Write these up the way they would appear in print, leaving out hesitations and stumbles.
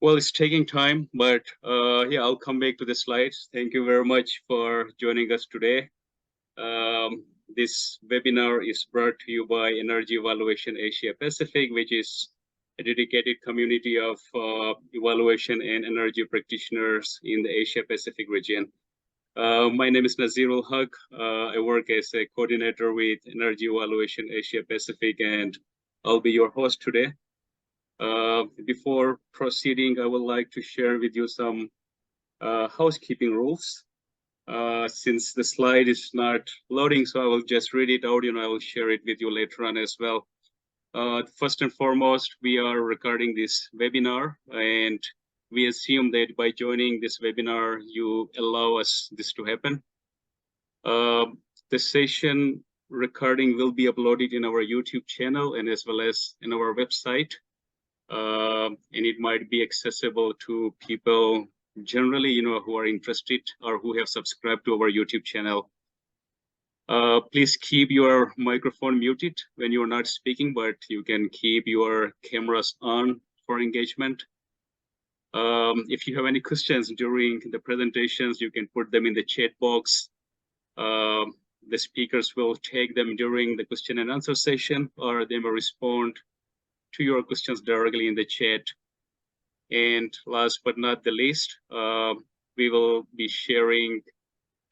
Well, it's taking time, but yeah, I'll come back to the slides. Thank you very much for joining us today. This webinar is brought to you by Energy Evaluation Asia Pacific, which is a dedicated community of evaluation and energy practitioners in the Asia Pacific region. My name is Nazirul Haq. I work as a coordinator with Energy Evaluation Asia Pacific, and I'll be your host today. Before proceeding, I would like to share with you some housekeeping rules. Since the slide is not loading, so I will just read it out and I will share it with you later on as well. First and foremost, we are recording this webinar, and we assume that by joining this webinar, you allow us this to happen. The session recording will be uploaded in our YouTube channel and as well as in our website. And it might be accessible to people generally, who are interested or who have subscribed to our YouTube channel. Please keep your microphone muted when you're not speaking, but you can keep your cameras on for engagement. If you have any questions during the presentations, you can put them in the chat box. The speakers will take them during the question and answer session, or they will respond to your questions directly in the chat. And last but not the least, we will be sharing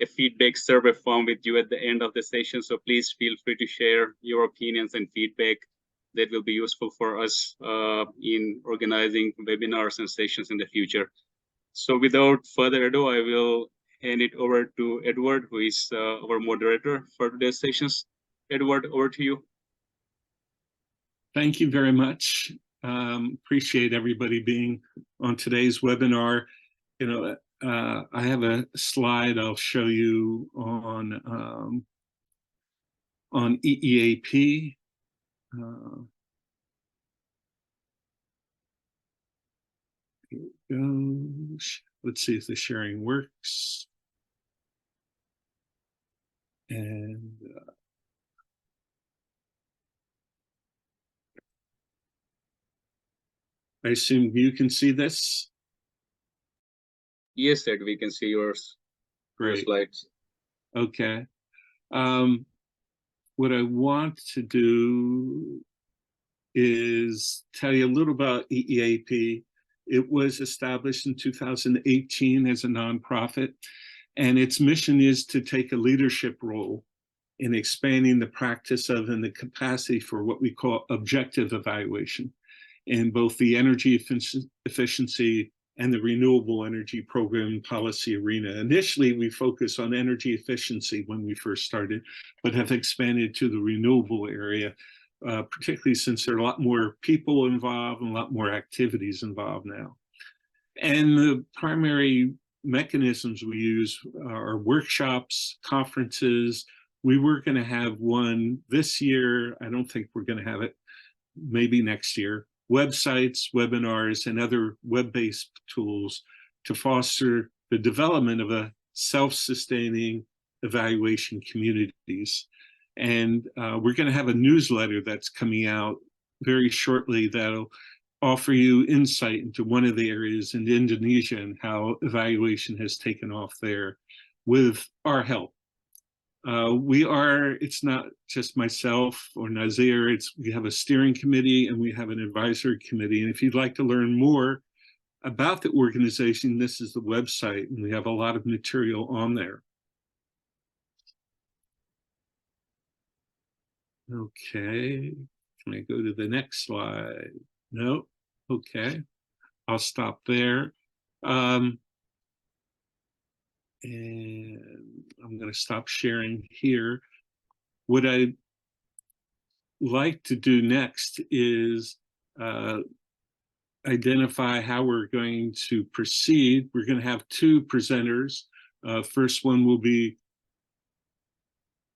a feedback survey form with you at the end of the session. So please feel free to share your opinions and feedback that will be useful for us in organizing webinars and sessions in the future. So without further ado, I will hand it over to Edward, who is our moderator for today's sessions. Edward, over to you. Thank you very much. Appreciate everybody being on today's webinar. I have a slide I'll show you on EEAP. Here it goes. Let's see if the sharing works. And I assume you can see this? Yes, Ed, we can see yours. Great. Your slides. Okay. What I want to do is tell you a little about EEAP. It was established in 2018 as a nonprofit, and its mission is to take a leadership role in expanding the practice of and the capacity for what we call objective evaluation in both the energy efficiency and the renewable energy program policy arena. Initially, we focused on energy efficiency when we first started, but have expanded to the renewable area, particularly since there are a lot more people involved and a lot more activities involved now. And the primary mechanisms we use are workshops, conferences. We were going to have one this year. I don't think we're going to have it, maybe next year. Websites, webinars, and other web-based tools to foster the development of a self-sustaining evaluation communities. And we're going to have a newsletter that's coming out very shortly that'll offer you insight into one of the areas in Indonesia and how evaluation has taken off there with our help. It's not just myself or Nazir, we have a steering committee and we have an advisory committee. And if you'd like to learn more about the organization, this is the website, and we have a lot of material on there. Okay, can I go to the next slide? No, okay, I'll stop there. And I'm going to stop sharing here. What I'd like to do next is identify how we're going to proceed. We're going to have two presenters. First one will be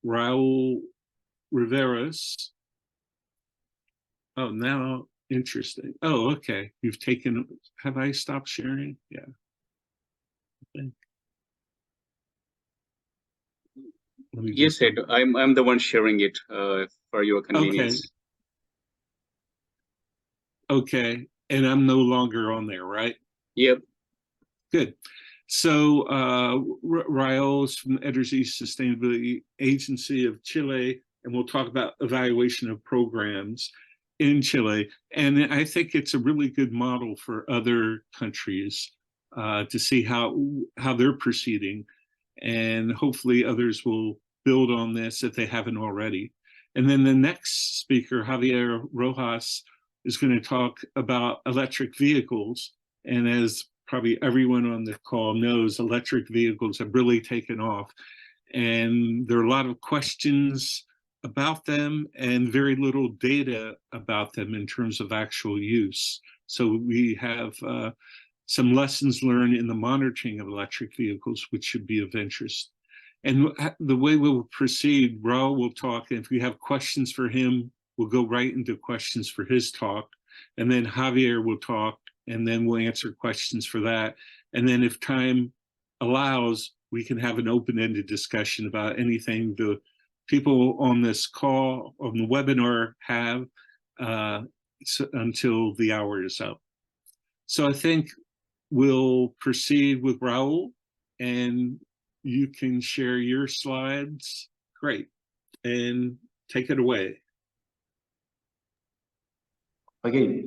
Raul Riveras. Oh, now interesting. Oh, okay. You've taken, have I stopped sharing? Yeah. I think. Yes, Ed, I'm the one sharing it for your convenience. Okay. Okay, and I'm no longer on there, right? Yep. Good. So Raul is from the Energy Sustainability Agency of Chile, and we'll talk about evaluation of programs in Chile. And I think it's a really good model for other countries to see how they're proceeding. And hopefully others will build on this if they haven't already. And then the next speaker, Javier Rojas, is going to talk about electric vehicles. And as probably everyone on the call knows, electric vehicles have really taken off. And there are a lot of questions about them and very little data about them in terms of actual use. So we have some lessons learned in the monitoring of electric vehicles, which should be of interest. And the way we'll proceed, Raul will talk, and if we have questions for him, we'll go right into questions for his talk. And then Javier will talk, and then we'll answer questions for that. And then if time allows, we can have an open-ended discussion about anything the people on this call, on the webinar have until the hour is up. So I think we'll proceed with Raul, and you can share your slides. Great. And take it away. Okay.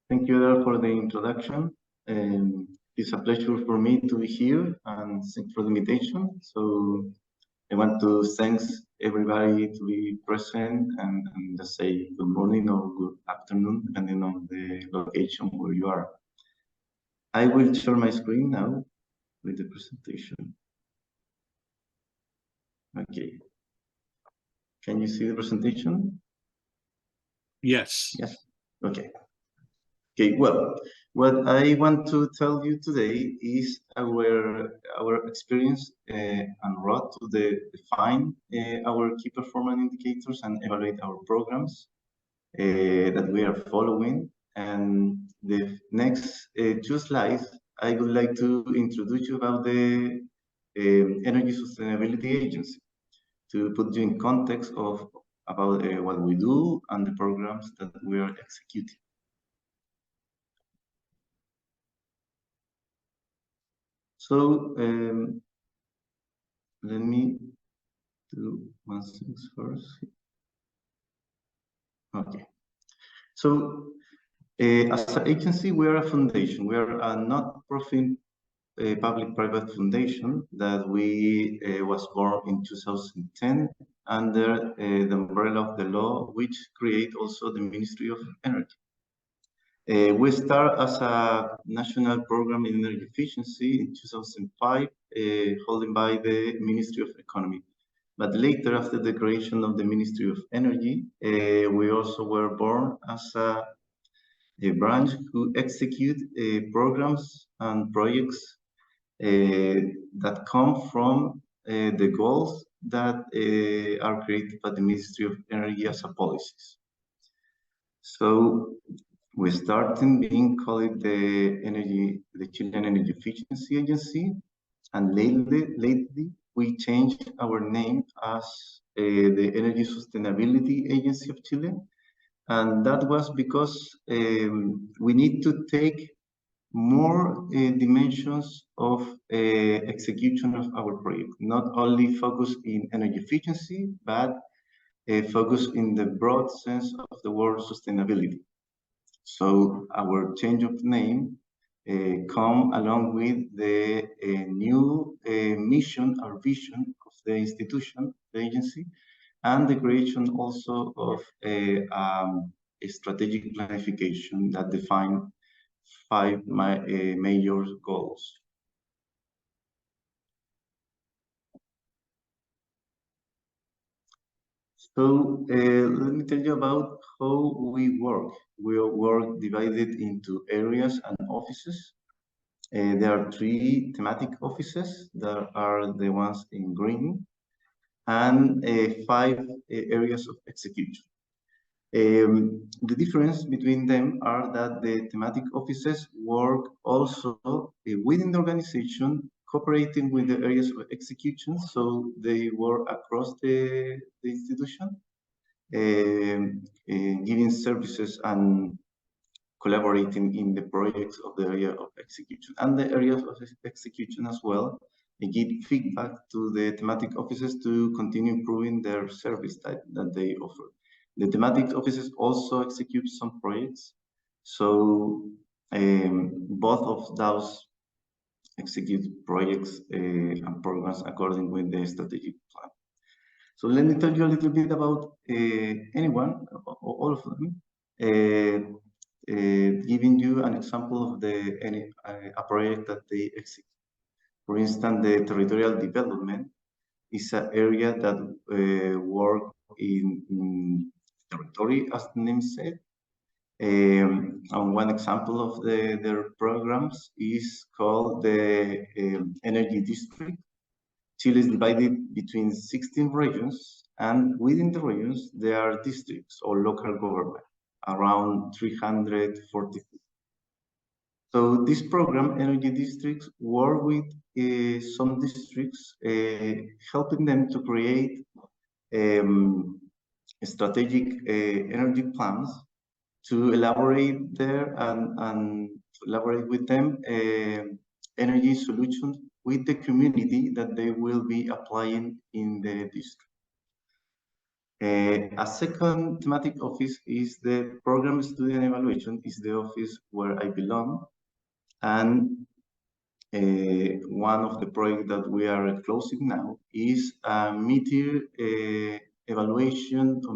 Thank you all for the introduction. It's a pleasure for me to be here, and thanks for the invitation. So I want to thank everybody to be present and just say good morning or good afternoon, depending on the location where you are. I will share my screen now with the presentation. Okay. Can you see the presentation? Yes. Yes. Okay. Okay, well, what I want to tell you today is our experience and road to define our key performance indicators and evaluate our programs that we are following. And the next two slides, I would like to introduce you about the Energy Sustainability Agency, to put you in context of about what we do and the programs that we are executing. So let me do one thing first. Okay. So as an agency, we are a foundation. We are a not-profit public-private foundation that we was born in 2010 under the umbrella of the law, which create also the Ministry of Energy. We start as a national program in energy efficiency in 2005, holding by the Ministry of Economy. But later, after the creation of the Ministry of Energy, we also were born as a branch who execute programs and projects that come from the goals that are created by the Ministry of Energy as a policies. So we started being called the Chilean Energy Efficiency Agency, and lately we changed our name as the Energy Sustainability Agency of Chile, and that was because we need to take more dimensions of execution of our project, not only focus in energy efficiency, but focus in the broad sense of the word sustainability. So our change of name come along with the new mission or vision of the institution, the agency, and the creation also of a strategic planification that define 5 major goals. So let me tell you about how we work. We work divided into areas and offices. There are 3 thematic offices that are the ones in green, and 5 areas of execution. The difference between them are that the thematic offices work also within the organization, cooperating with the areas of execution, so they work across the institution, giving services and collaborating in the projects of the area of execution and the areas of execution as well. They give feedback to the thematic offices to continue improving their service that they offer. The thematic offices also execute some projects. So both of those execute projects and programs according with the strategic plan. So let me tell you a little bit about anyone, all of them, giving you an example of a project that they execute. For instance, the territorial development is an area that work in territory, as the name said. And one example of their programs is called the Energy District. Chile is divided between 16 regions, and within the regions, there are districts or local government, around 340. So this program, Energy Districts, work with some districts, helping them to create strategic energy plans to elaborate there and elaborate with them energy solutions with the community that they will be applying in the district. A second thematic office is the Program Student Evaluation, is the office where I belong. And one of the projects that we are closing now is a meter evaluation or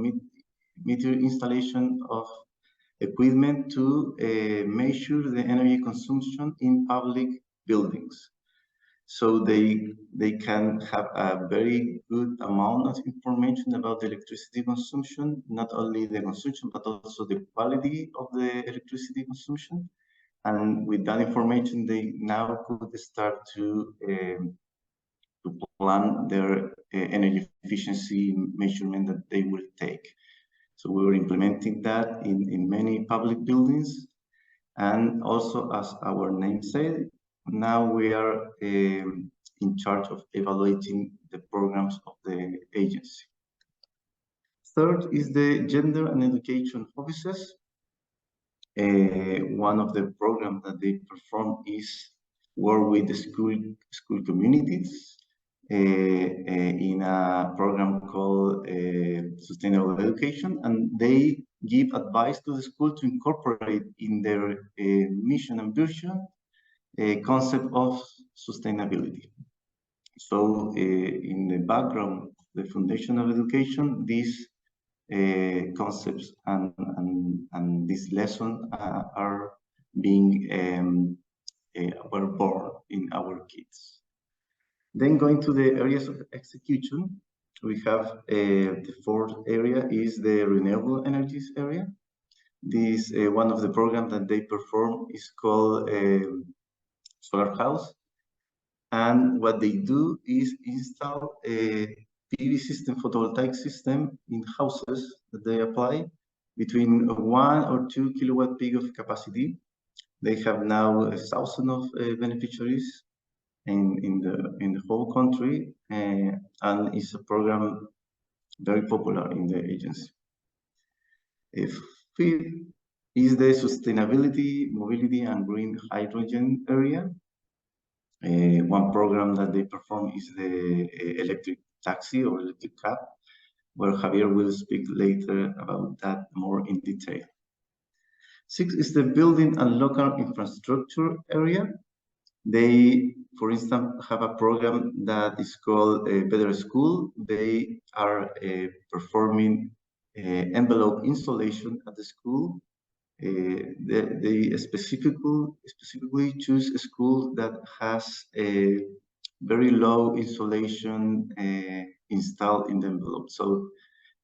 meter installation of equipment to measure the energy consumption in public buildings. So they can have a very good amount of information about the electricity consumption, not only the consumption, but also the quality of the electricity consumption. And with that information, they now could start to plan their energy efficiency measurement that they will take. So we were implementing that in many public buildings. And also, as our name said, now we are in charge of evaluating the programs of the agency. Third is the gender and education offices. One of the programs that they perform is work with the school communities in a program called Sustainable Education, and they give advice to the school to incorporate in their mission and vision a concept of sustainability. So in the background, the foundation of education, these concepts and this lesson are being were born in our kids. Then going to the areas of execution, we have the fourth area is the renewable energies area. This one of the programs that they perform is called Solar House. And what they do is install a PV system, photovoltaic system in houses that they apply between 1 or 2 kilowatt peak of capacity. They have now 1,000 of beneficiaries in the whole country, and it's a program very popular in the agency. Fifth is the sustainability, mobility, and green hydrogen area. One program that they perform is the electric taxi or electric cab, where Javier will speak later about that more in detail. Six is the building and local infrastructure area. They, for instance, have a program that is called Better School. They are performing envelope installation at the school. They specifically choose a school that has a very low insulation installed in the envelope. So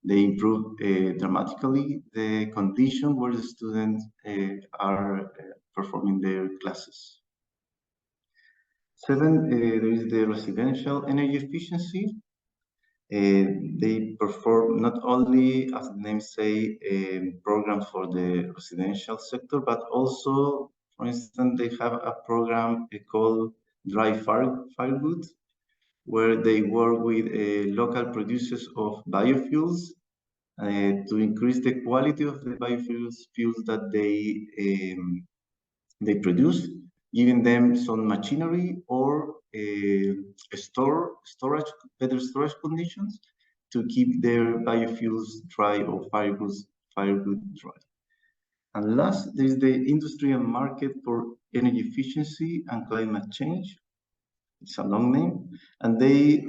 they improve dramatically the condition where the students are performing their classes. 7, there is the residential energy efficiency. They perform not only, as the name say, programs for the residential sector, but also, for instance, they have a program called Dry Firewood, where they work with local producers of biofuels to increase the quality of the biofuels that they produce, giving them some machinery or better storage conditions to keep their biofuels dry or firewood dry. And last, there is the industry and market for energy efficiency and climate change. It's a long name, and they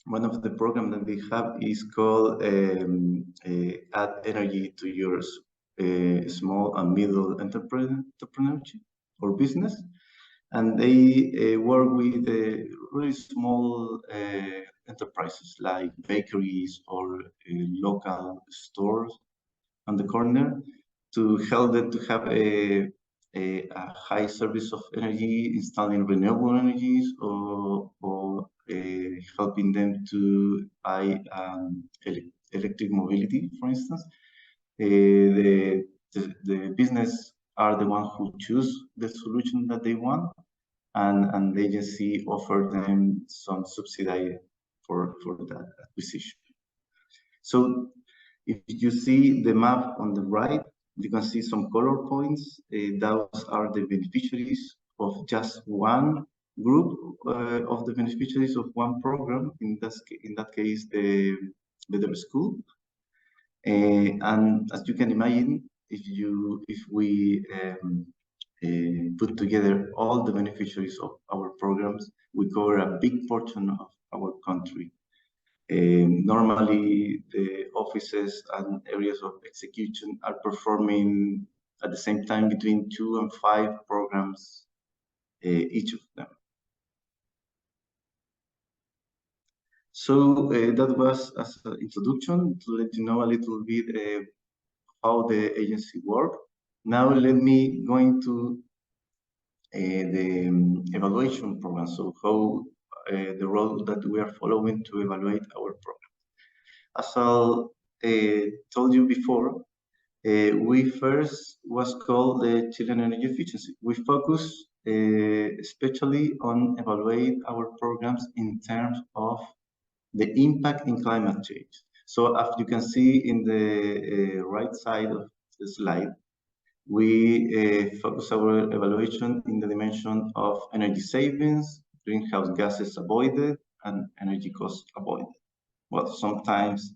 one of the programs that they have is called Add Energy to Your Small and Middle Entrepreneurship or Business. And they work with really small enterprises like bakeries or local stores on the corner to help them to have a high service of energy, installing renewable energies, or helping them to buy electric mobility, for instance. The business are the ones who choose the solution that they want, and the agency offer them some subsidy for that acquisition. So if you see the map on the right, you can see some color points. Those are the beneficiaries of just one group of the beneficiaries of one program. In that case, the middle school. And as you can imagine, if we put together all the beneficiaries of our programs, we cover a big portion of our country. Normally, the offices and areas of execution are performing at the same time between 2 and 5 programs, each of them. So that was as an introduction to let you know a little bit how the agency works. Now let me go into the evaluation program. So how the road that we are following to evaluate our program. As I told you before, we first was called the Chilean energy efficiency. We focus especially on evaluate our programs in terms of the impact in climate change. So as you can see in the right side of the slide, we focus our evaluation in the dimension of energy savings, greenhouse gases avoided, and energy costs avoided. Well, sometimes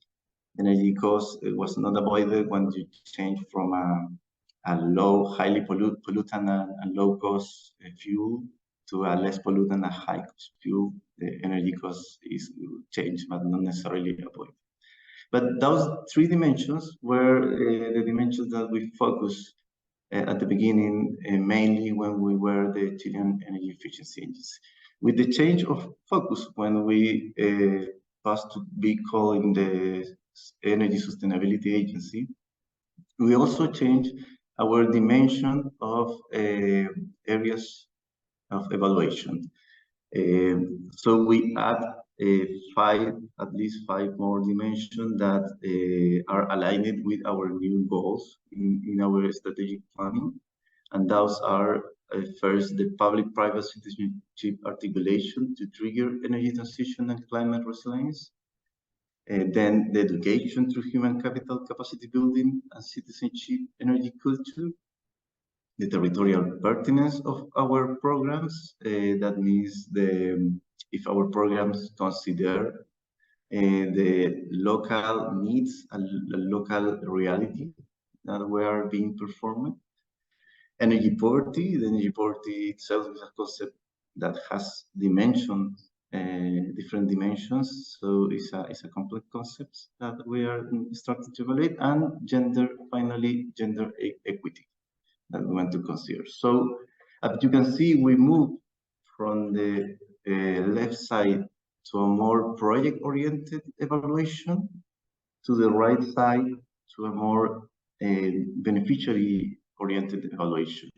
energy cost was not avoided when you change from a low, highly pollutant and low cost fuel to a less pollutant and high cost fuel. The energy cost is changed, but not necessarily avoided. But those 3 dimensions were the dimensions that we focused at the beginning, mainly when we were the Chilean Energy Efficiency Agency. With the change of focus, when we passed to be calling the Energy Sustainability Agency, we also changed our dimension of areas of evaluation. So we add at least 5 more dimensions that are aligned with our new goals in our strategic planning. And those are first, the public-private citizenship articulation to trigger energy transition and climate resilience. Then the education through human capital capacity building and citizenship energy culture. The territorial pertinence of our programs. That means if our programs consider the local needs and the local reality that we are being performed. Energy poverty. The energy poverty itself is a concept that has dimensions, different dimensions. So it's a complex concept that we are starting to evaluate. And finally, gender equity that we want to consider. So as you can see, we move from the left side to a more project-oriented evaluation, to the right side to a more beneficiary-oriented evaluation.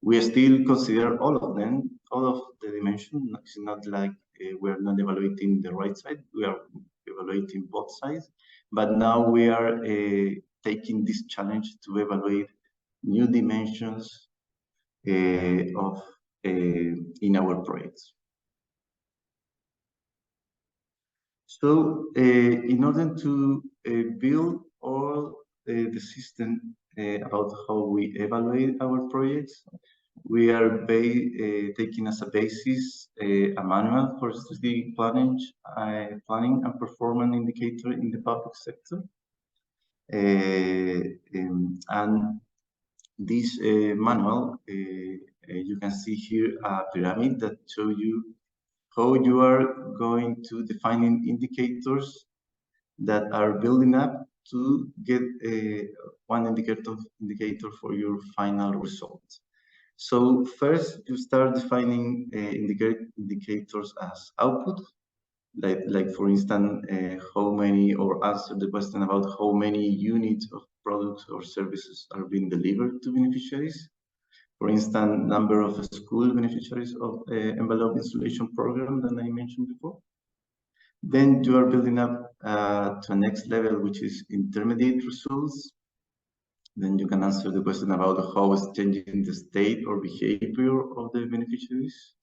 We still consider all of them, all of the dimensions. It's not like we're not evaluating the right side, we are evaluating both sides. But now we are taking this challenge to evaluate new dimensions in our projects. So in order to build all the system about how we evaluate our projects. We are taking as a basis a manual for strategic planning and performance indicator in the public sector. And this manual, you can see here a pyramid that shows you how you are going to define indicators that are building up to get one indicator for your final result. So first, you start defining indicators as output, like for instance, how many, or answer the question about how many units of products or services are being delivered to beneficiaries. For instance, number of school beneficiaries of envelope installation program that I mentioned before. Then you are building up to a next level, which is intermediate results. Then you can answer the question about how it's changing the state or behavior of the beneficiaries.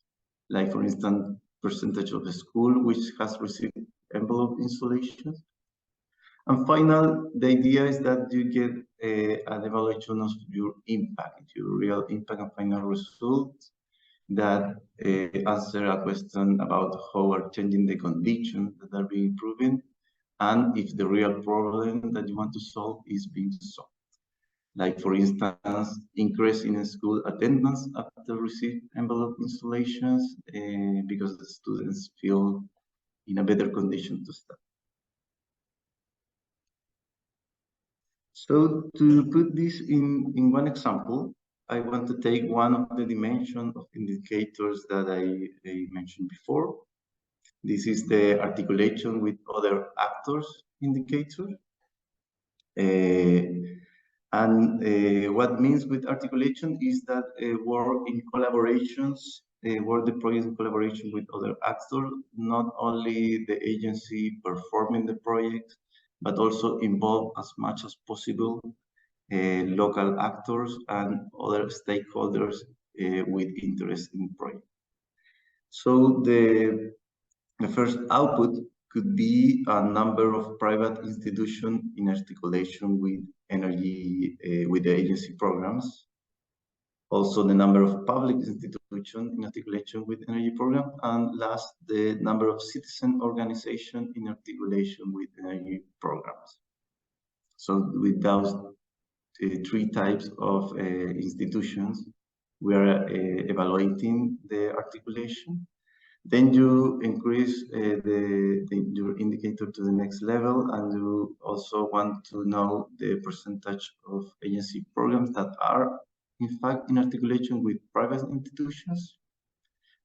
Like for instance, percentage of the school which has received envelope installations. And final, the idea is that you get an evaluation of your impact, your real impact and final results that answer a question about how are changing the conditions that are being proven, and if the real problem that you want to solve is being solved. Like for instance, increase in school attendance after received envelope installations because the students feel in a better condition to study. So to put this in one example, I want to take one of the dimensions of indicators that I mentioned before. This is the articulation with other actors indicator. What means with articulation is that work in collaborations, work the project in collaboration with other actors, not only the agency performing the project, but also involve as much as possible local actors and other stakeholders with interest in the project. So the first output could be a number of private institutions in articulation with energy, with the agency programs. Also the number of public institutions in articulation with energy program, and last, the number of citizen organizations in articulation with energy programs. So with those three types of institutions, we are evaluating the articulation. Then you increase your indicator to the next level, and you also want to know the percentage of agency programs that are in fact in articulation with private institutions,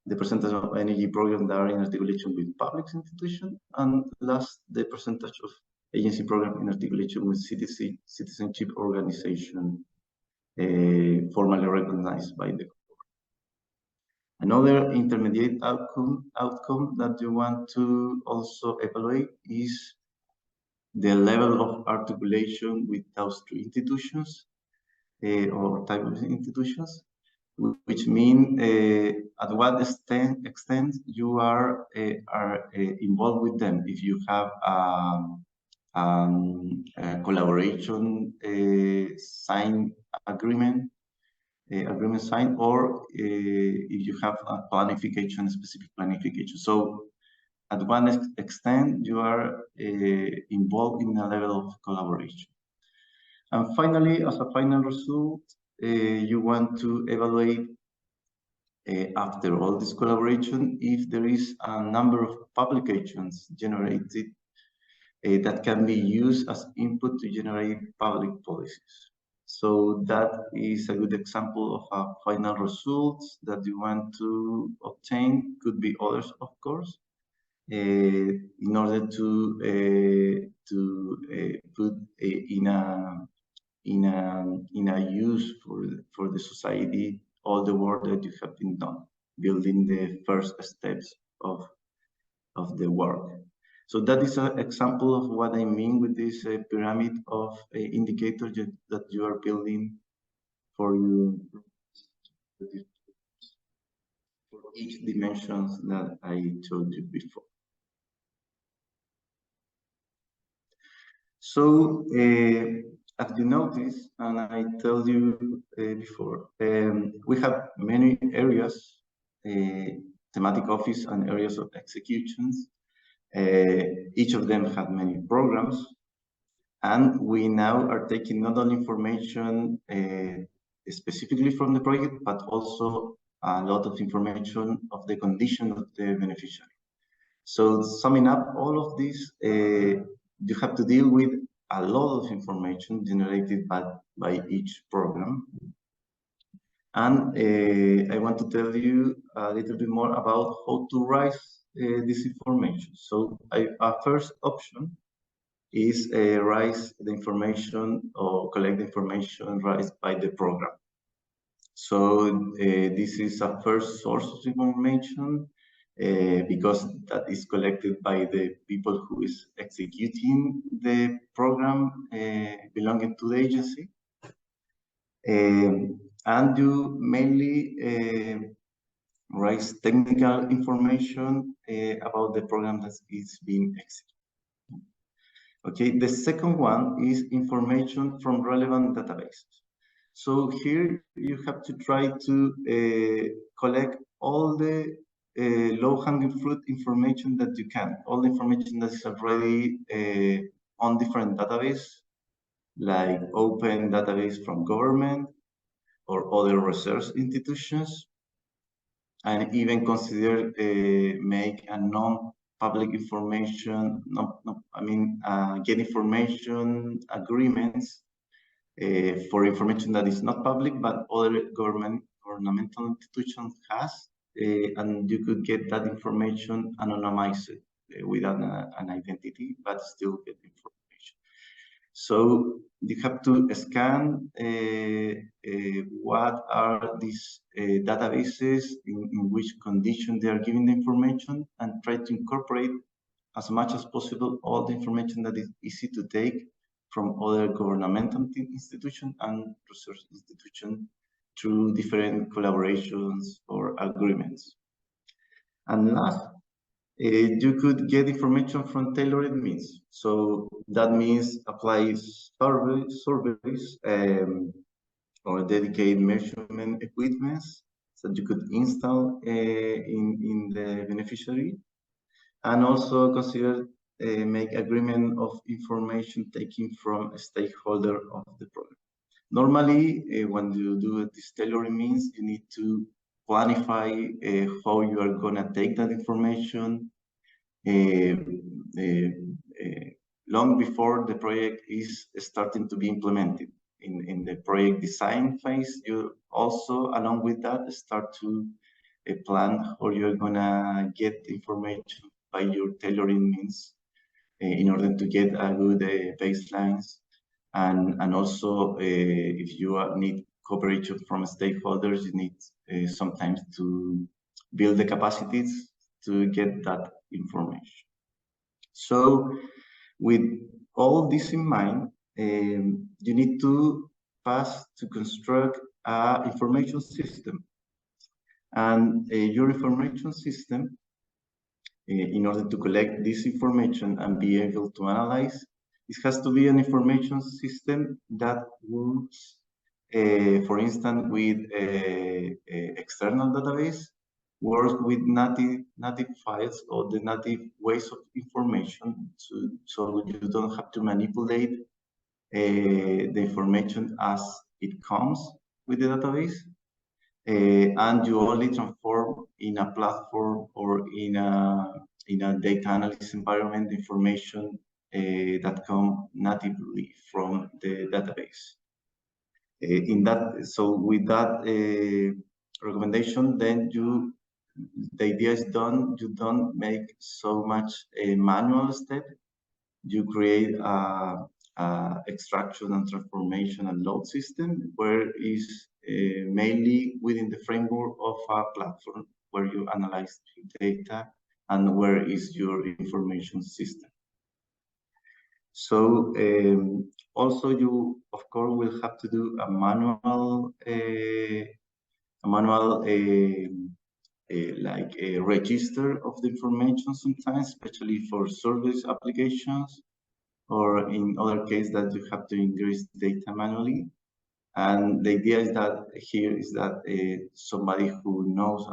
the percentage of energy programs that are in articulation with public institutions, and last, the percentage of agency programs in articulation with citizenship organization formally recognized by the government. Another intermediate outcome that you want to also evaluate is the level of articulation with those three institutions or type of institutions, which mean at what extent you are involved with them. If you have a collaboration signed agreement signed, or if you have a planification, specific planification. So at one extent, you are involved in a level of collaboration. And finally, as a final result, you want to evaluate after all this collaboration, if there is a number of publications generated that can be used as input to generate public policies. So that is a good example of a final results that you want to obtain. Could be others, of course, in order to put in a use for the society all the work that you have been done, building the first steps of the work. So that is an example of what I mean with this pyramid of indicators that you are building for you, for each dimensions that I told you before. So, as you notice, and I told you before, we have many areas, thematic office and areas of executions. Each of them have many programs, and we now are taking not only information specifically from the project, but also a lot of information of the condition of the beneficiary. So summing up all of this, you have to deal with a lot of information generated by each program. And I want to tell you a little bit more about how to raise this information. So our first option is raise the information or collect the information raised by the program. So this is a first source of information because that is collected by the people who is executing the program belonging to the agency. And you mainly raise technical information about the program that is being executed. Okay, the second one is information from relevant databases. So here you have to try to collect all the low-hanging fruit information that you can, all the information that is already on different databases, like open database from government or other research institutions, and even consider make a non-public information, get information agreements for information that is not public, but other governmental institutions has, and you could get that information anonymized without an identity, but still get information. So you have to scan what are these databases, in which condition they are giving the information, and try to incorporate as much as possible all the information that is easy to take from other governmental institutions and research institutions through different collaborations or agreements. And last, you could get information from tailored means. So that means apply surveys or dedicated measurement equipment that you could install in the beneficiary, and also consider make agreement of information taken from a stakeholder of the program. Normally, when you do this tailoring means, you need to planify how you are going to take that information long before the project is starting to be implemented. In the project design phase, you also, along with that, start to plan how you're going to get information by your tailoring means in order to get a good baselines. And also, if you need cooperation from stakeholders, you need sometimes to build the capacities to get that information. So with all this in mind, you need to pass to construct an information system. And your information system, in order to collect this information and be able to analyze, it has to be an information system that works, for instance, with external database, works with native files or the native ways of information, so you don't have to manipulate the information as it comes with the database. And you only transform in a platform or in a data analysis environment information that come natively from the database. So with that recommendation, then the idea is done. You don't make so much a manual step. You create a extraction and transformation and load system where is mainly within the framework of a platform where you analyze data and where is your information system. So also you, of course, will have to do a manual like a register of the information sometimes, especially for service applications. or in other cases that you have to ingress data manually. And the idea is that here is that somebody who knows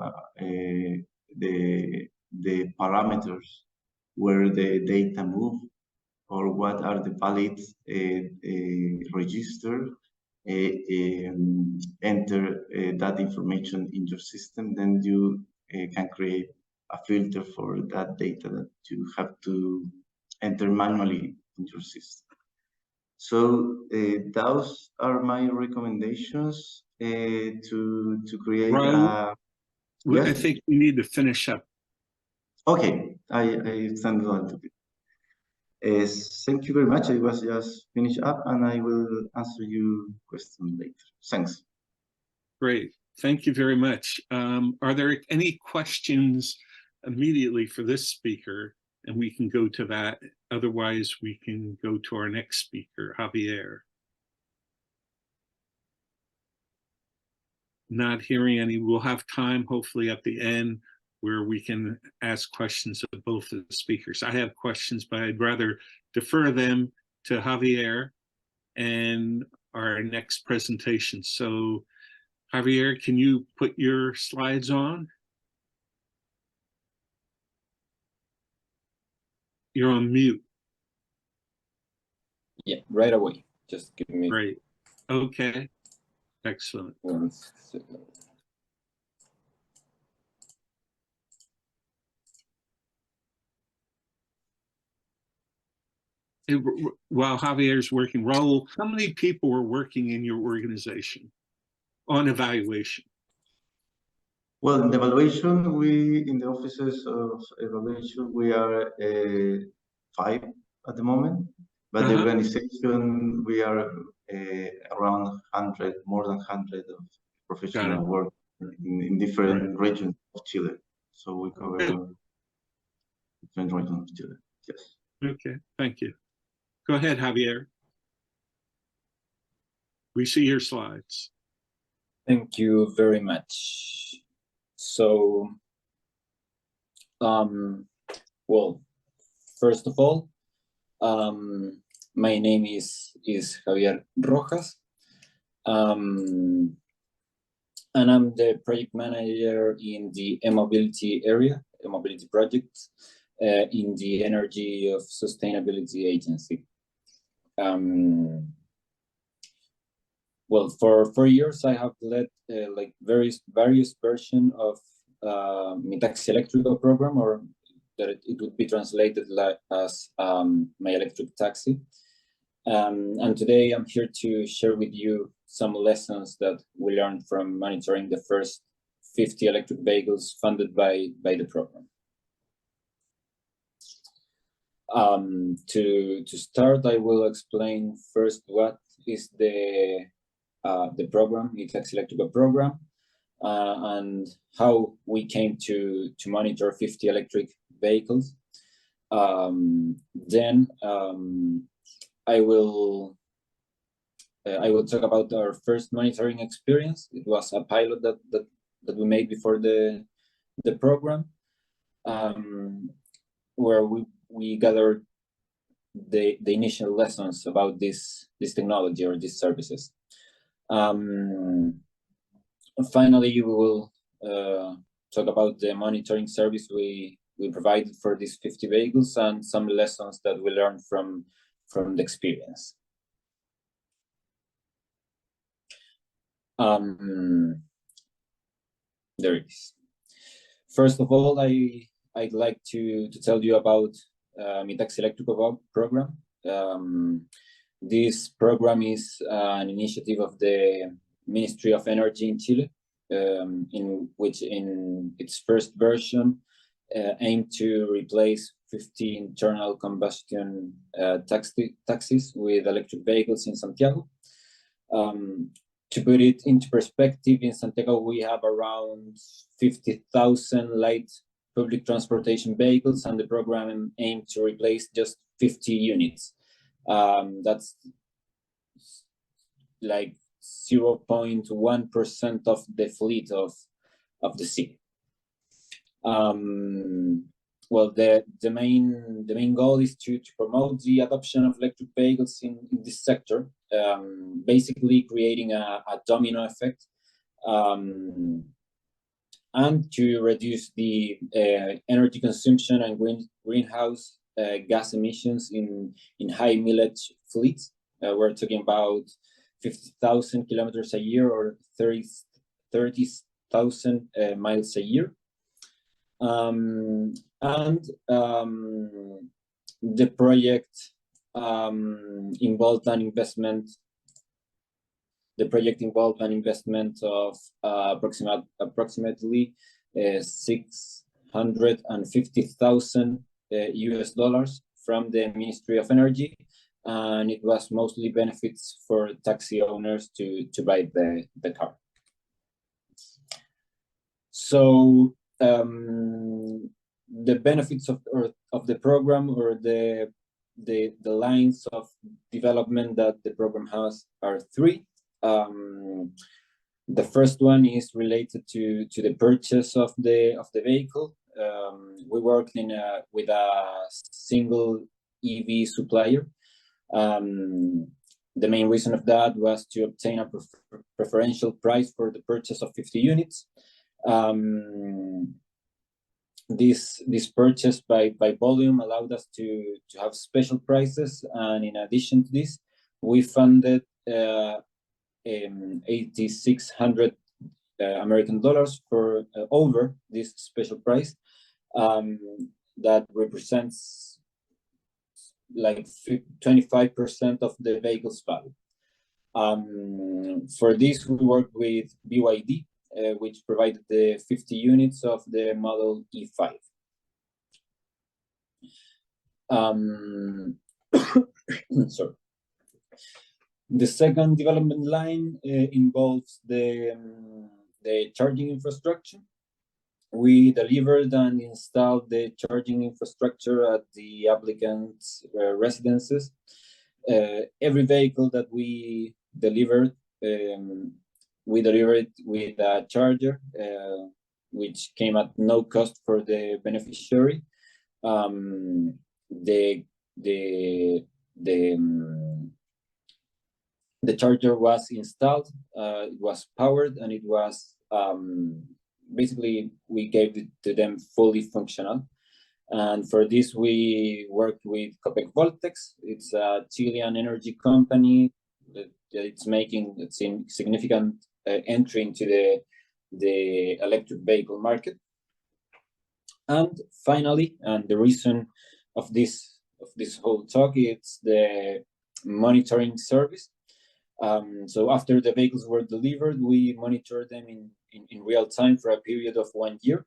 the parameters where the data move, or what are the valid register, enter that information in your system, then you can create a filter for that data that you have to enter manually in your system. So those are my recommendations to create Raul, yes? I think we need to finish up. Okay, I extended a little bit. Thank you very much. I was just finished up, and I will answer you questions later. Thanks. Great. Thank you very much. Are there any questions immediately for this speaker? And we can go to that. Otherwise, we can go to our next speaker, Javier. Not hearing any. We'll have time, hopefully, at the end where we can ask questions of both of the speakers. I have questions, but I'd rather defer them to Javier and our next presentation. So, Javier, can you put your slides on? You're on mute. Yeah, right away. Just give me. Great. Okay. Excellent. 1 second. While Javier's working, Raul, how many people were working in your organization on evaluation? Well, in the evaluation, in the offices of evaluation, we are 5 at the moment. But the organization, we are around 100, more than 100 of professional work in different regions of Chile. So we cover different regions of Chile. Yes. Okay, thank you. Go ahead, Javier. We see your slides. Thank you very much. So, well, first of all, my name is Javier Rojas, and I'm the project manager in the e-mobility area, e-mobility project, in the Energy of Sustainability Agency. Well, for 4 years, I have led like various versions of Mi Taxi Eléctrico program, or that it would be translated like as My Electric Taxi. And today I'm here to share with you some lessons that we learned from monitoring the first 50 electric vehicles funded by the program. To start, I will explain first what is the program, Mi Taxi Eléctrico program, and how we came to monitor 50 electric vehicles. Then I will talk about our first monitoring experience. It was a pilot that we made before the program, where we gathered the initial lessons about this technology or these services. Finally, we will talk about the monitoring service we provided for these 50 vehicles and some lessons that we learned from the experience. There it is. First of all, I'd like to tell you about Mi Taxi Eléctrico program. This program is an initiative of the Ministry of Energy in Chile, in which in its first version aimed to replace 50 internal combustion taxis with electric vehicles in Santiago. To put it into perspective, in Santiago we have around 50,000 light public transportation vehicles, and the program aimed to replace just 50 units. That's like 0.1% of the fleet of the city. well, the main goal is to promote the adoption of electric vehicles in this sector, basically creating a domino effect, and to reduce the energy consumption and greenhouse gas emissions in high mileage fleets. We're talking about 50,000 kilometers a year or 30,000 miles a year. The project involved an investment. The project involved an investment of approximately $650,000 US from the Ministry of Energy, and it was mostly benefits for taxi owners to buy the car. So the benefits of the program, or the lines of development that the program has, are three. The first one is related to the purchase of the vehicle. We worked with a single EV supplier. The main reason of that was to obtain a preferential price for the purchase of 50 units. This purchase by volume allowed us to have special prices, and in addition to this, we funded 8,600 American dollars for over this special price, that represents like 25% of the vehicle's value. For this, we worked with BYD, which provided the 50 units of the model E5. Sorry. The second development line involves the charging infrastructure. We delivered and installed the charging infrastructure at the applicants' residences. Every vehicle that we delivered with a charger, which came at no cost for the beneficiary. The charger was installed, it was powered, and it was basically, we gave it to them fully functional. And for this, we worked with Copec Voltex. It's a Chilean energy company that it's making significant entry into the electric vehicle market. And finally, and the reason of this whole talk, it's the monitoring service. So after the vehicles were delivered, we monitored them in real time for a period of 1 year.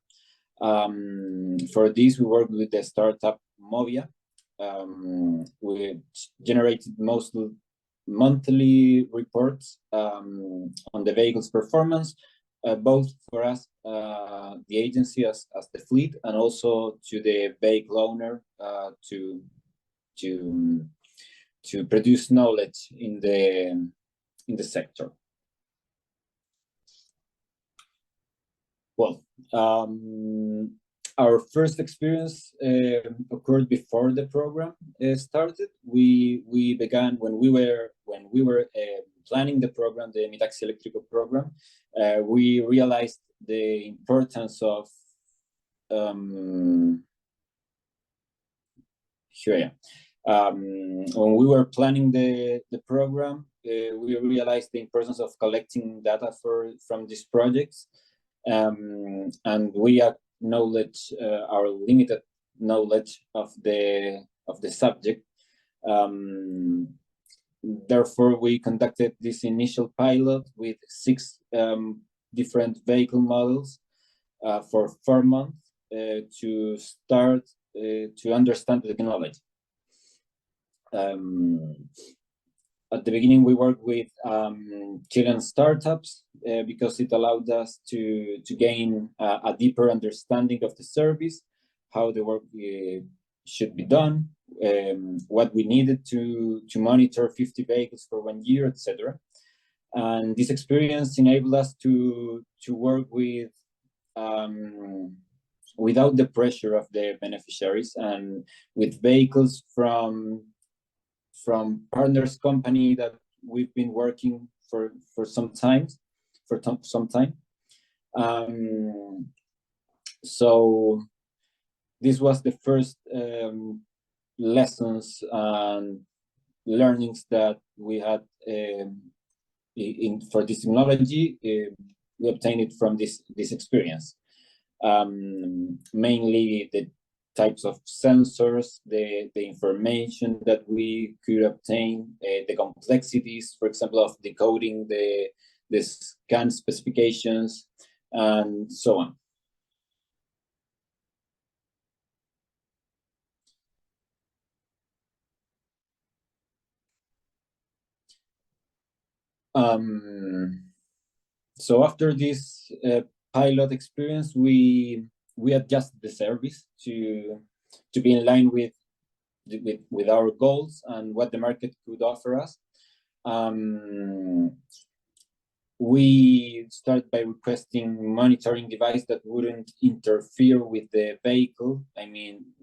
For this, we worked with the startup Movia, which generated mostly monthly reports on the vehicle's performance, both for us, the agency as the fleet, and also to the vehicle owner to produce knowledge in the sector. Well, our first experience occurred before the program started. We began when we were planning the program, the Mi Taxi Eléctrico program. We realized the importance of when we were planning the program, we realized the importance of collecting data from these projects, and we acknowledge our limited knowledge of the subject. Therefore, we conducted this initial pilot with 6 different vehicle models for 4 months to start to understand the technology. At the beginning, we worked with Chilean startups because it allowed us to gain a deeper understanding of the service, how the work should be done, what we needed to monitor 50 vehicles for 1 year, etc. And this experience enabled us to work with without the pressure of the beneficiaries, and with vehicles from partners company that we've been working for some time. So this was the first lessons and learnings that we had for this technology. We obtained it from this experience. Mainly the types of sensors, the information that we could obtain, the complexities, for example, of decoding the scan specifications, and so on. So after this pilot experience, we adjusted the service to be in line with our goals and what the market could offer us. We started by requesting monitoring device that wouldn't interfere with the vehicle. I mean,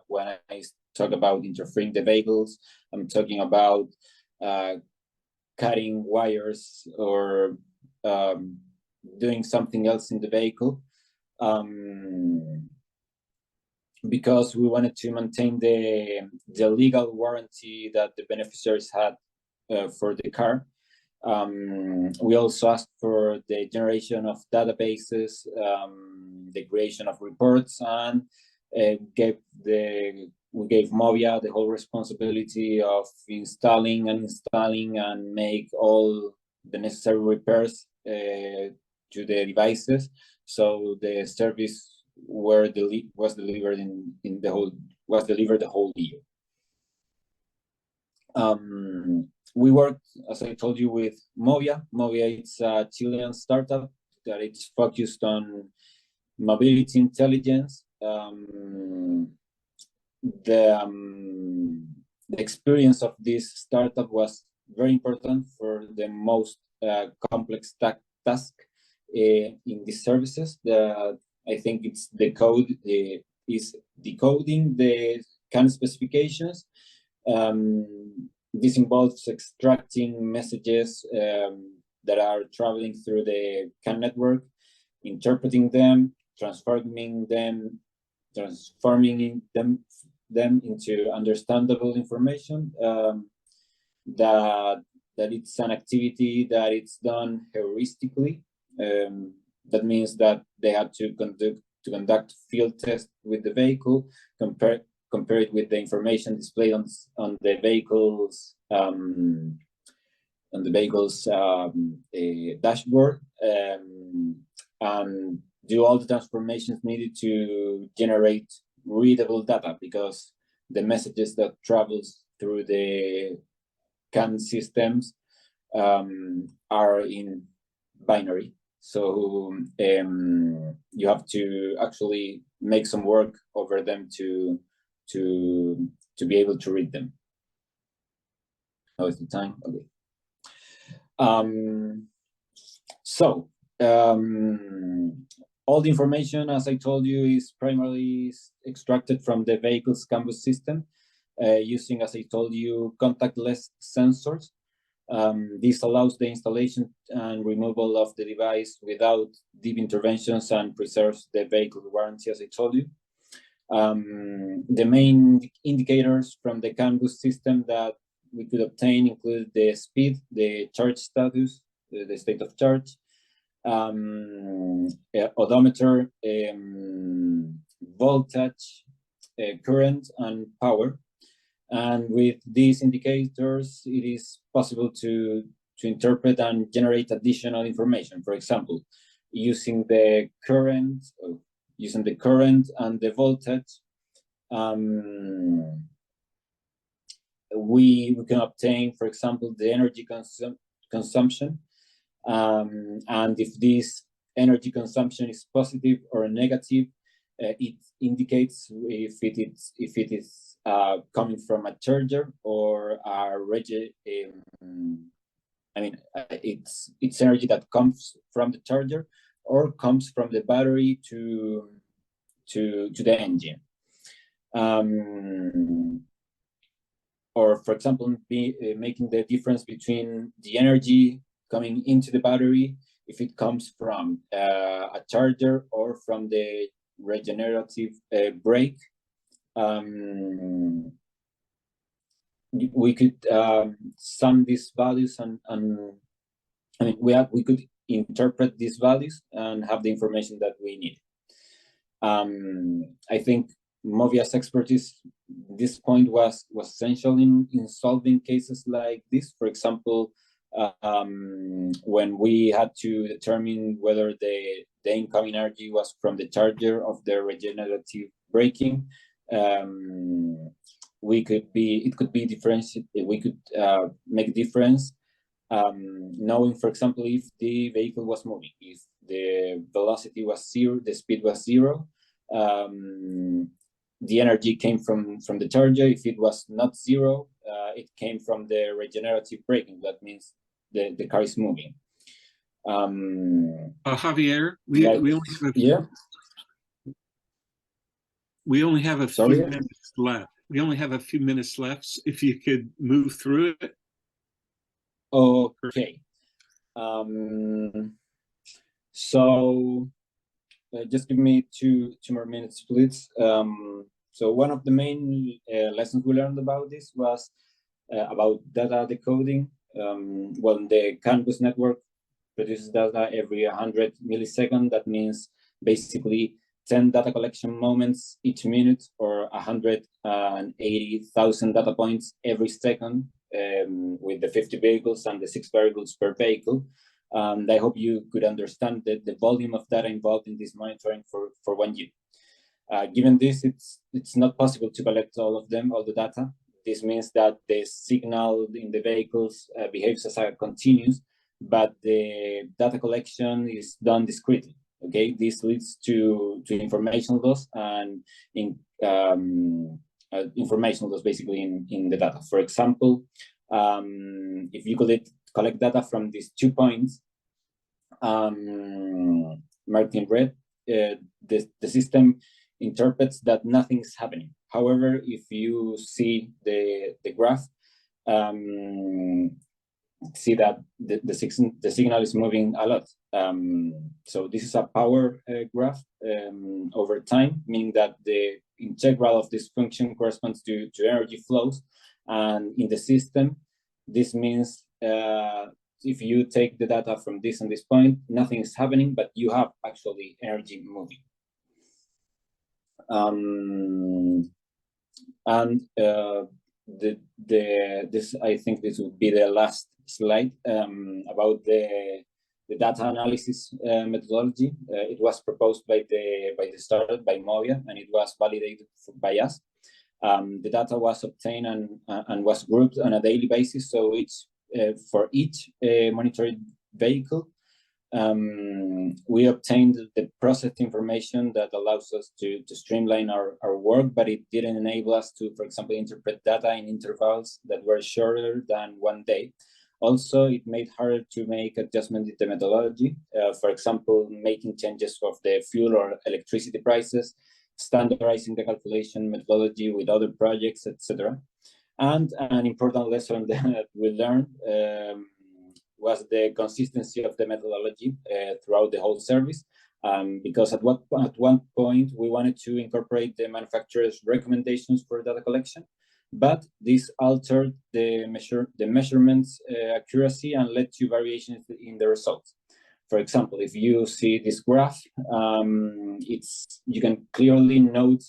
when I talk about interfering the vehicles, I'm talking about cutting wires or doing something else in the vehicle, because we wanted to maintain the legal warranty that the beneficiaries had for the car. We also asked for the generation of databases, the creation of reports, and we gave Movia the whole responsibility of installing and make all the necessary repairs to the devices. So the service was delivered the whole year. We worked, as I told you, with Movia. Movia is a Chilean startup that it's focused on mobility intelligence. The experience of this startup was very important for the most complex task in these services. I think it's is decoding the CAN specifications. This involves extracting messages that are traveling through the CAN network, interpreting them, transforming them into understandable information. That it's an activity that it's done heuristically. That means that they had to conduct field tests with the vehicle, compare it with the information displayed on the vehicle's dashboard, and do all the transformations needed to generate readable data, because the messages that travels through the CAN systems are in binary. So you have to actually make some work over them to be able to read them. How is the time? Okay. All the information, as I told you, is primarily extracted from the vehicle's CAN bus system using, as I told you, contactless sensors. This allows the installation and removal of the device without deep interventions and preserves the vehicle warranty, as I told you. The main indicators from the CAN bus system that we could obtain include the speed, the charge status, the state of charge, odometer, voltage, current, and power. And with these indicators, it is possible to interpret and generate additional information. For example, using the current and the voltage, we can obtain, for example, the energy consumption. And if this energy consumption is positive or negative, it indicates if it is coming from a charger or it's energy that comes from the charger or comes from the battery to the engine. Or for example, making the difference between the energy coming into the battery, if it comes from a charger or from the regenerative brake. We could sum these values and I mean, we could interpret these values and have the information that we need. I think Movia's expertise at this point was essential in solving cases like this. For example, when we had to determine whether the incoming energy was from the charger of the regenerative braking, it could be differentiated. We could make a difference, knowing, for example, if the vehicle was moving, if the velocity was 0, the speed was 0, the energy came from the charger. If it was not 0, it came from the regenerative braking. That means the car is moving. Javier, we only have a few minutes left. We only have a few minutes left. If you could move through it. Okay. So just give me two more minutes, please. So one of the main lessons we learned about this was about data decoding. Well, the campus network produces data every 100 milliseconds. That means basically 10 data collection moments each minute, or 180,000 data points every second, with the 50 vehicles and the 6 variables per vehicle. I hope you could understand the volume of data involved in this monitoring for 1 year. Given this, it's not possible to collect all the data. This means that the signal in the vehicles behaves as a continuous, but the data collection is done discretely. Okay, this leads to information loss and information loss basically in the data. For example, if you collect data from these 2 points marked in red, the system interprets that nothing is happening. However, if you see the graph, see that the signal is moving a lot. So this is a power graph over time, meaning that the integral of this function corresponds to energy flows. And in the system, this means if you take the data from this and this point, nothing is happening, but you have actually energy moving. This, I think this would be the last slide about the data analysis methodology. It was proposed by the startup, by Movia, and it was validated by us. The data was obtained and was grouped on a daily basis. So for each monitored vehicle, we obtained the processed information that allows us to streamline our work, but it didn't enable us to, for example, interpret data in intervals that were shorter than 1 day. Also, it made harder to make adjustments in the methodology. For example, making changes of the fuel or electricity prices, standardizing the calculation methodology with other projects, etc. And an important lesson that we learned was the consistency of the methodology throughout the whole service, because at one point we wanted to incorporate the manufacturer's recommendations for data collection, but this altered the measurements accuracy and led to variations in the results. For example, if you see this graph, you can clearly note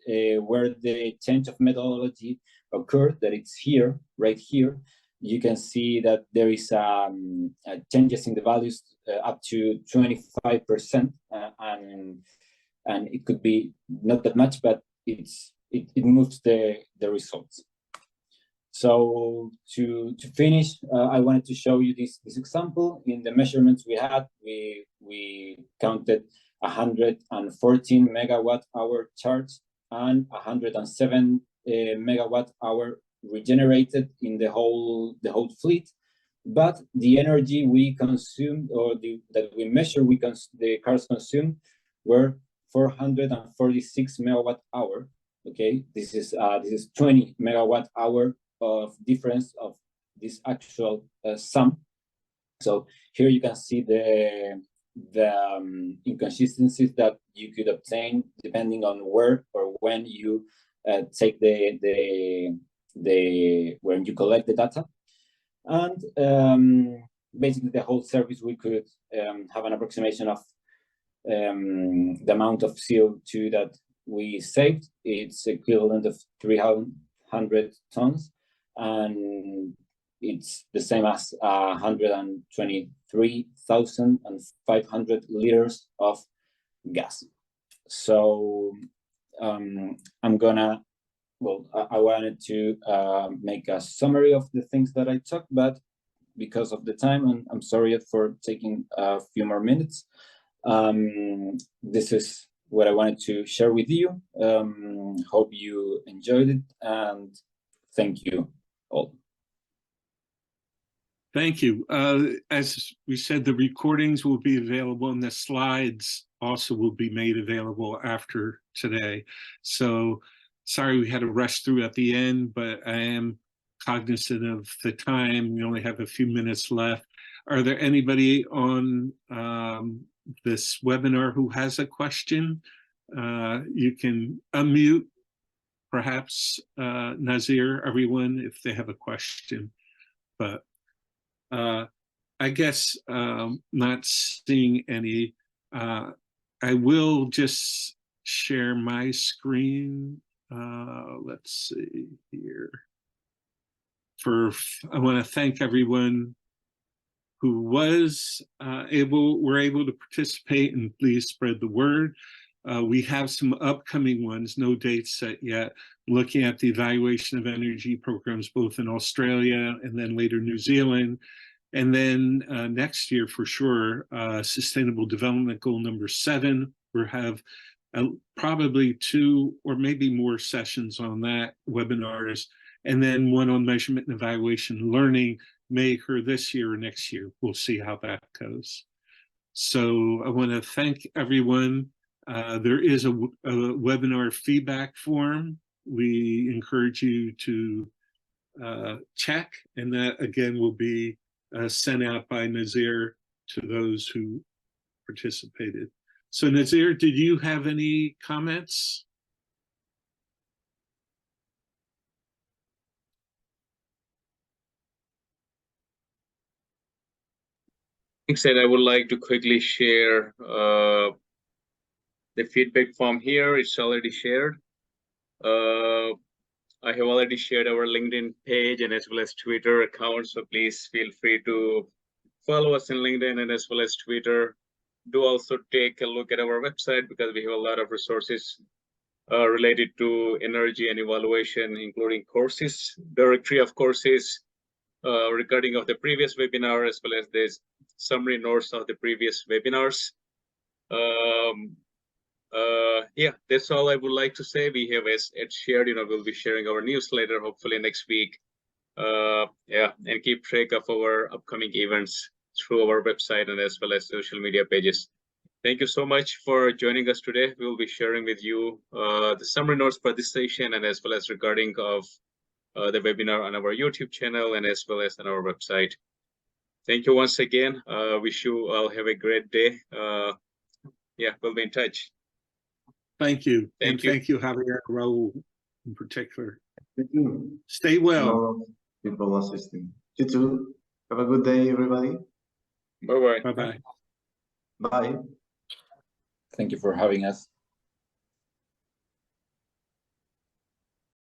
where the change of methodology occurred, that it's here, right here. You can see that there is changes in the values up to 25%, and it could be not that much, but it moves the results. So to finish, I wanted to show you this example. In the measurements we had, we counted 114 megawatt-hour charge and 107 megawatt-hour regenerated in the whole fleet, but the energy we consumed, or that we measure, the cars consumed, were 446 megawatt hour. Okay, this is 20 megawatt hour of difference of this actual sum. So here you can see the inconsistencies that you could obtain depending on where or when you take when you collect the data. And basically the whole service, we could have an approximation of the amount of CO2 that we saved. It's equivalent of 300 tons, and it's the same as 123,500 liters of gas. So I'm gonna, well, I wanted to make a summary of the things that I talked about because of the time, and I'm sorry for taking a few more minutes. This is what I wanted to share with you. Hope you enjoyed it, and thank you all. Thank you. As we said, the recordings will be available, and the slides also will be made available after today. So sorry we had to rush through at the end, but I am cognizant of the time. We only have a few minutes left. Are there anybody on this webinar who has a question? You can unmute, perhaps, Nazir, everyone, if they have a question. But I guess not seeing any. I will just share my screen. Let's see here. I want to thank everyone who was were able to participate, and please spread the word. We have some upcoming ones, no dates set yet, looking at the evaluation of energy programs both in Australia and then later New Zealand. And then next year, for sure, Sustainable Development Goal number 7. We'll have probably 2 or maybe more sessions on that, webinars, and then one on measurement and evaluation learning may occur this year or next year. We'll see how that goes. So I want to thank everyone. There is a webinar feedback form. We encourage you to check, and that again will be sent out by Nazir to those who participated. So Nazir, did you have any comments? Said I would like to quickly share the feedback form here. It's already shared. I have already shared our LinkedIn page and as well as Twitter account. So please feel free to follow us in LinkedIn and as well as Twitter. Do also take a look at our website because we have a lot of resources related to energy and evaluation, including courses, directory of courses, regarding of the previous webinar, as well as this summary notes of the previous webinars. Yeah, that's all I would like to say. We have, as Ed shared, we'll be sharing our newsletter hopefully next week. Yeah, and keep track of our upcoming events through our website and as well as social media pages. Thank you so much for joining us today. We'll be sharing with you the summary notes for this session and as well as regarding of the webinar on our YouTube channel and as well as on our website. Thank you once again. Wish you all have a great day. Yeah, we'll be in touch. Thank you. Thank you. Thank you, Javier, Raul in particular. Thank you. Stay well. People assisting. You too. Have a good day, everybody. Bye-bye. Bye-bye. Bye. Thank you for having us.